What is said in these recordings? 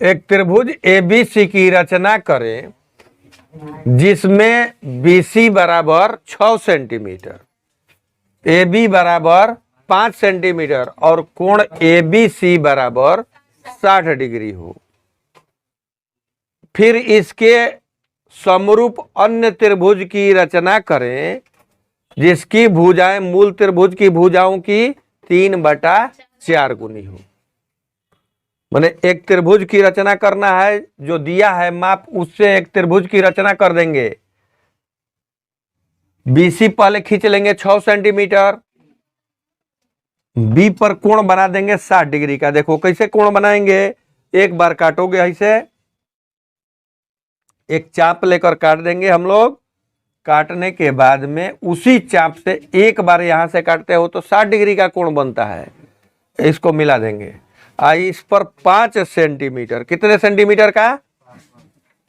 एक त्रिभुज एबीसी की रचना करें जिसमें बीसी बराबर 6 सेंटीमीटर, AB बराबर 5 सेंटीमीटर और कोण ABC बराबर 60 डिग्री हो। फिर इसके समरूप अन्य त्रिभुज की रचना करें जिसकी भुजाएं मूल त्रिभुज की भुजाओं की 3/4 गुनी हो। माने एक त्रिभुज की रचना करना है, जो दिया है माप उससे एक त्रिभुज की रचना कर देंगे। BC पहले खींच लेंगे 6 सेंटीमीटर, B पर कोण बना देंगे 60 डिग्री का। देखो कैसे कोण बनाएंगे, एक बार काटोगे ऐसे, एक चाप लेकर काट देंगे हम लोग। काटने के बाद में उसी चाप से एक बार यहां से काटते हो तो 60 डिग्री का कोण बनता है। इसको मिला देंगे। आई इस पर 5 सेंटीमीटर, कितने सेंटीमीटर का,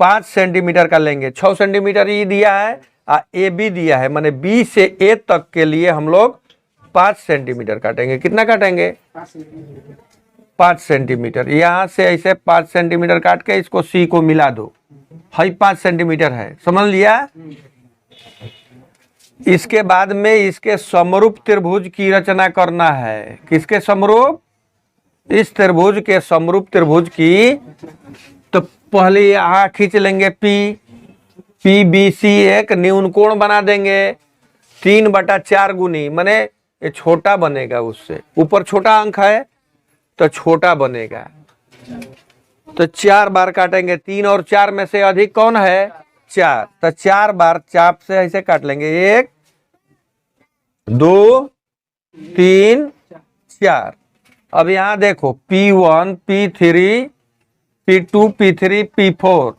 5 सेंटीमीटर का लेंगे। 6 सेंटीमीटर ये दिया है, AB दिया है, माने B से A तक के लिए हम लोग 5 सेंटीमीटर काटेंगे। कितना काटेंगे, 5 सेंटीमीटर। यहां से ऐसे 5 सेंटीमीटर काट के इसको C को मिला दो, हाई 5 सेंटीमीटर है, समझ लिया। इसके बाद में इसके समरूप त्रिभुज की रचना करना है। किसके समरूप, इस त्रिभुज के समरूप त्रिभुज की। तो पहले यहां खींच लेंगे PBC, एक न्यून कोण बना देंगे 3/4 गुनी, माने ये छोटा बनेगा, उससे ऊपर छोटा अंक है तो छोटा बनेगा। तो 4 बार काटेंगे, 3 और 4 में से अधिक कौन है, 4। तो 4 बार चाप से ऐसे काट लेंगे, 1 2 3 4। अब यहां देखो P1 P3 P2 P3 P4,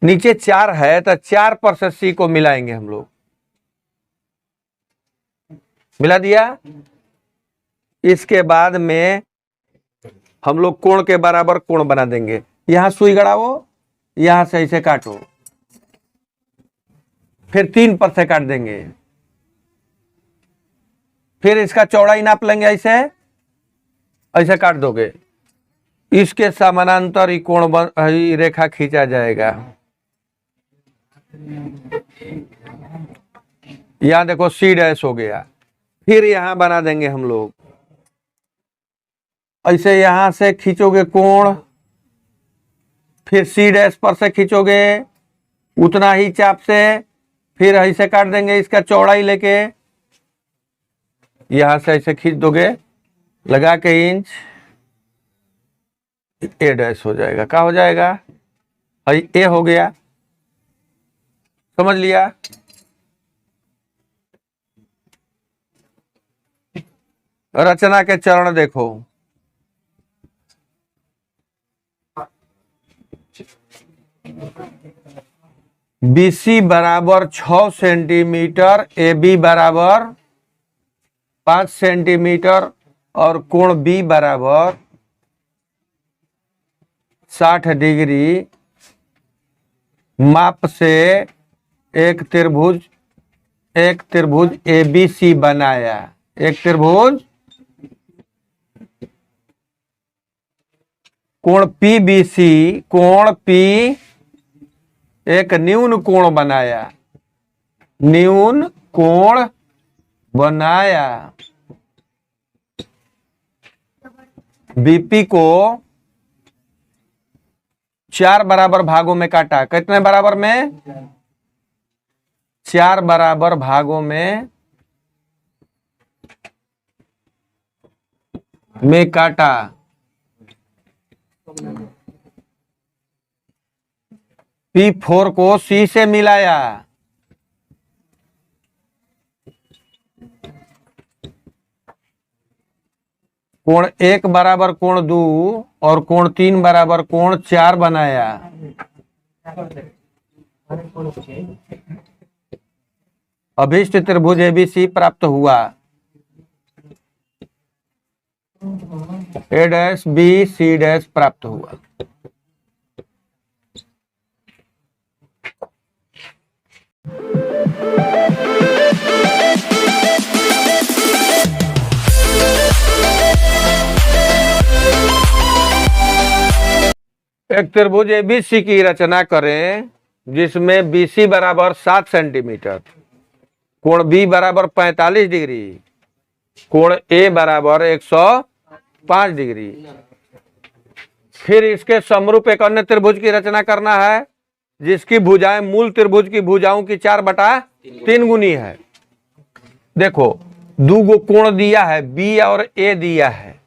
नीचे 4 है तो 4 पर से C को मिलाएंगे हम लोग। मिला दिया। इसके बाद में हम लोग कोण के बराबर कोण बना देंगे। यहां सुई गड़ाओ, यहां से ऐसे काटो, फिर 3 पर से काट देंगे। फिर इसका चौड़ाई नाप लेंगे, ऐसे ऐसे काट दोगे। इसके समानांतर ही कोण रेखा खींचा जाएगा। यहां देखो C' हो गया। फिर यहां बना देंगे हम लोग, ऐसे यहां से खींचोगे कोण, फिर C' पर से खींचोगे उतना ही चाप से, फिर ऐसे काट देंगे इसका चौड़ाई लेके, यहां से ऐसे खींच दोगे लगा के इंच, A' हो जाएगा। क्या हो जाएगा, A हो गया, समझ लिया। रचना के चरण देखो, BC बराबर 6 सेंटीमीटर, AB बराबर 5 सेंटीमीटर और कोण B बराबर 60 डिग्री। माप से एक त्रिभुज ABC बनाया। एक त्रिभुज कोण PBC, कोण P एक न्यून कोण बनाया, न्यून कोण बनाया। BP को 4 बराबर भागों में काटा। कितने बराबर में, 4 बराबर भागों में काटा। P4 को C से मिलाया। कोण 1 बराबर कोण 2 और कोण 3 बराबर कोण 4 बनाया। अभीष्ट त्रिभुज ABC प्राप्त हुआ। A', B, C' प्राप्त हुआ। एक त्रिभुज एबीसी की रचना करें जिसमें बीसी बराबर 7 सेंटीमीटर, कोण बी बराबर 45 डिग्री, कोण ए बराबर 105 डिग्री। फिर इसके समरूप एक अन्य त्रिभुज की रचना करना है जिसकी भुजाएं मूल त्रिभुज की भुजाओं की 4/3 गुनी है। देखो दो गो कोण दिया है, बी और ए दिया है,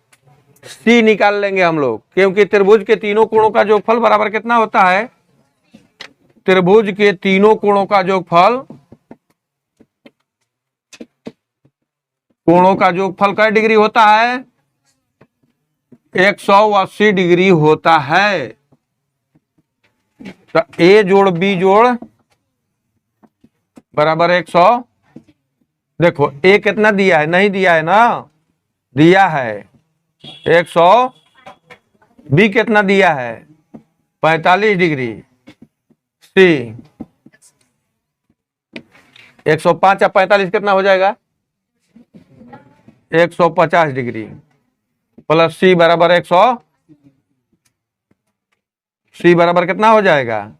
सी निकाल लेंगे हम लोग, क्योंकि त्रिभुज के तीनों कोणों का जोगफल बराबर कितना होता है? त्रिभुज के तीनों कोणों का जोगफल क्या डिग्री होता है? 180 डिग्री होता है। तो ए जोड़ बी जोड़ बराबर 100। देखो ए कितना दिया है? नहीं दिया है ना, दिया है 100। बी कितना दिया है? 45 डिग्री। सी 105 या 45 कितना हो जाएगा? 150 डिग्री प्लस सी बराबर 100। सी बराबर कितना हो जाएगा?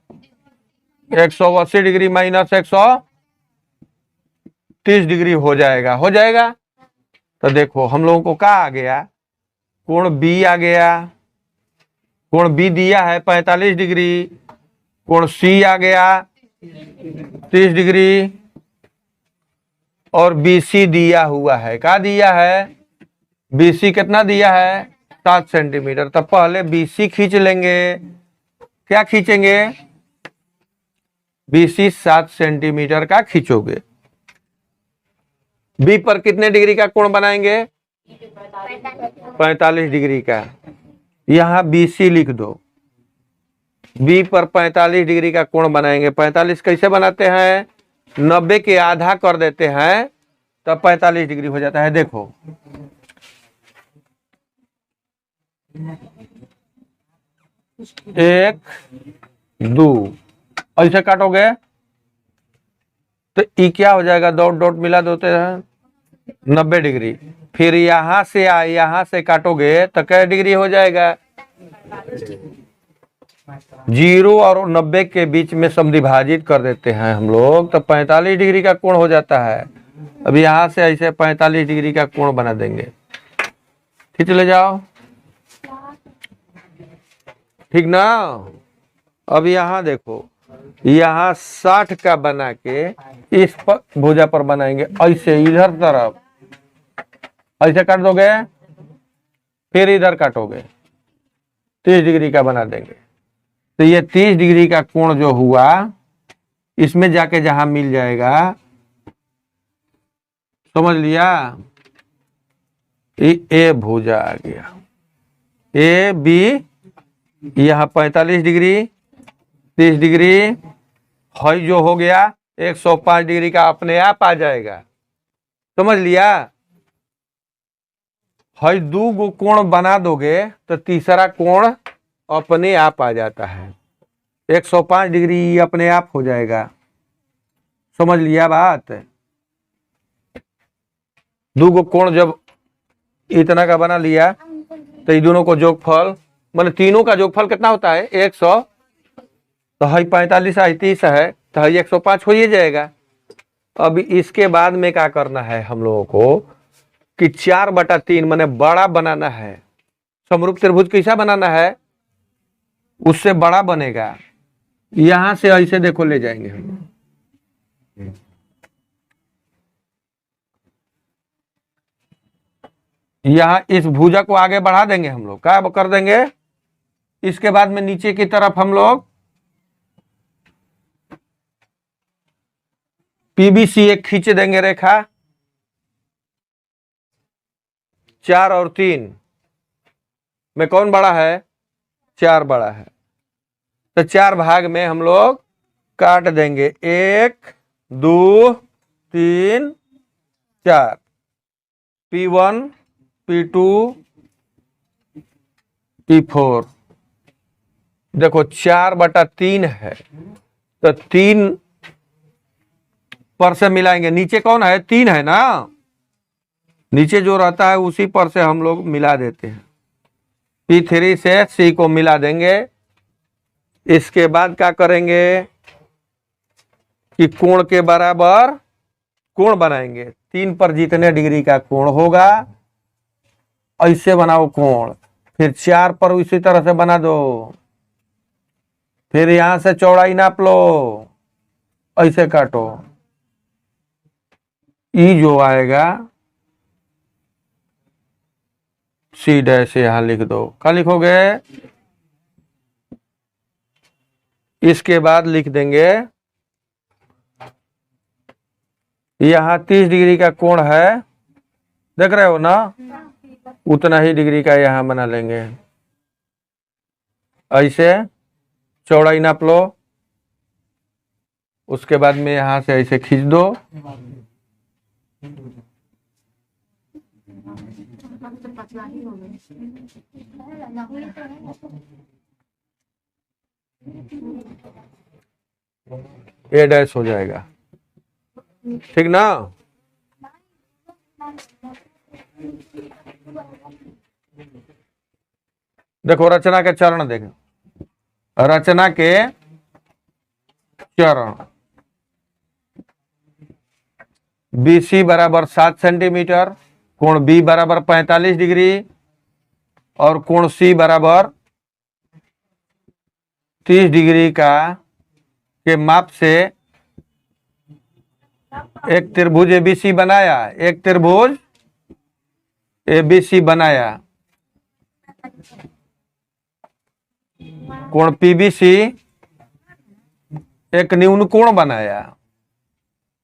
180 डिग्री माइनस 130 डिग्री हो जाएगा। हो जाएगा। तो देखो हम लोगों को क्या आ गया? कोण बी आ गया। कोण बी दिया है 45 डिग्री, कोण सी आ गया 30 डिग्री, और बीसी दिया हुआ है। क्या दिया है? बीसी कितना दिया है? 7 सेंटीमीटर। तब पहले बीसी खींच लेंगे। क्या खींचेंगे? बीसी 7 सेंटीमीटर का खींचोगे। बी पर कितने डिग्री का कोण बनाएंगे? 45 डिग्री का। यहां बीसी लिख दो। बी पर 45 डिग्री का कोण बनाएंगे। 45 कैसे बनाते हैं? 90 के आधा कर देते हैं तब 45 डिग्री हो जाता है। देखो एक दो ऐसे काटोगे तो ई क्या हो जाएगा? डॉट डॉट मिला देते हैं 90 डिग्री। फिर यहां से काटोगे तो क्या डिग्री हो जाएगा? 0 और 90 के बीच में समद्विभाजित कर देते हैं हम लोग, तो 45 डिग्री का कोण हो जाता है। अब यहां से ऐसे 45 डिग्री का कोण बना देंगे। खींच ले जाओ, ठीक ना? अब यहां देखो, यहां 60 का बना के इस पर भुजा पर बनाएंगे। ऐसे इधर तरफ ऐसे काट दोगे, फिर इधर काटोगे, 30 डिग्री का बना देंगे। तो ये 30 डिग्री का कोण जो हुआ, इसमें जाके जहां मिल जाएगा, समझ लिया? ए भुजा आ गया। ए बी यहां 45 डिग्री, 30 डिग्री है जो हो गया 105 डिग्री का अपने आप आ जाएगा। समझ लिया? है दो गो कोण बना दोगे तो तीसरा कोण अपने आप आ जाता है। 105 डिग्री अपने आप हो जाएगा। समझ लिया बात? दो गो कोण जब इतना का बना लिया तो इन दोनों को जोगफल, माने तीनों का जोगफल कितना होता है? 100। तो है 45 है 30 है तो है 105 हो ही जाएगा। अब इसके बाद में क्या करना है हम लोगों को कि 4/3 माने बड़ा बनाना है। समरूप त्रिभुज कैसा बनाना है? उससे बड़ा बनेगा। यहां से ऐसे देखो ले जाएंगे हम, यहां इस भुजा को आगे बढ़ा देंगे हम लोग। क्या कर देंगे? इसके बाद में नीचे की तरफ हम लोग पीबीसी एक खींच देंगे रेखा। 4 और 3 में कौन बड़ा है? 4 बड़ा है। तो 4 भाग में हम लोग काट देंगे। 1 2 3 4। P1 P2 P4। देखो 4/3 है तो 3 पर से मिलाएंगे। नीचे कौन है? 3 है ना, नीचे जो रहता है उसी पर से हम लोग मिला देते हैं। P3 से C को मिला देंगे इसके बाद क्या करेंगे कि कोण के बराबर कोण बनाएंगे। 3 पर जितने डिग्री का कोण होगा ऐसे बनाओ कोण, फिर 4 पर उसी तरह से बना दो, फिर यहां से चौड़ाई नाप लो, ऐसे काटो। ई जो आएगा सी डैश यहां लिख दो। क्या लिखोगे? इसके बाद लिख देंगे यहां 30 डिग्री का कोण है, देख रहे हो ना, उतना ही डिग्री का यहां बना लेंगे। ऐसे चौड़ाई नाप लो, उसके बाद में यहां से ऐसे खींच दो। ए डैश हो जाएगा, ठीक ना। देखो रचना के चरण देखो, रचना के चरण। BC बराबर 7 सेंटीमीटर, कोण B बराबर 45 डिग्री और कोण C बराबर 30 डिग्री का के माप से एक त्रिभुज ABC बनाया, एक त्रिभुज ABC बनाया। कोण PBC एक न्यून कोण बनाया,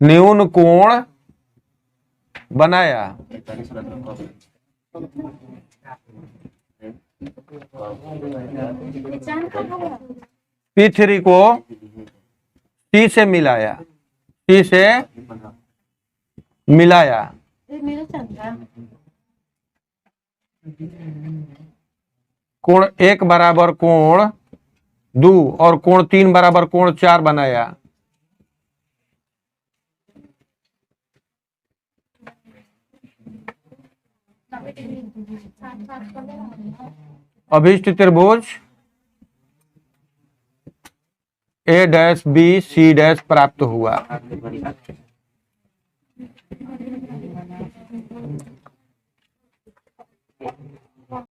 न्यून कोण बनाया। P3 को C से मिलाया, C से मिलाया। कोण 1 बराबर कोण 2 और कोण 3 बराबर कोण 4 बनाया। अभिष्ट त्रिभुज A dash B C dash प्राप्त हुआ।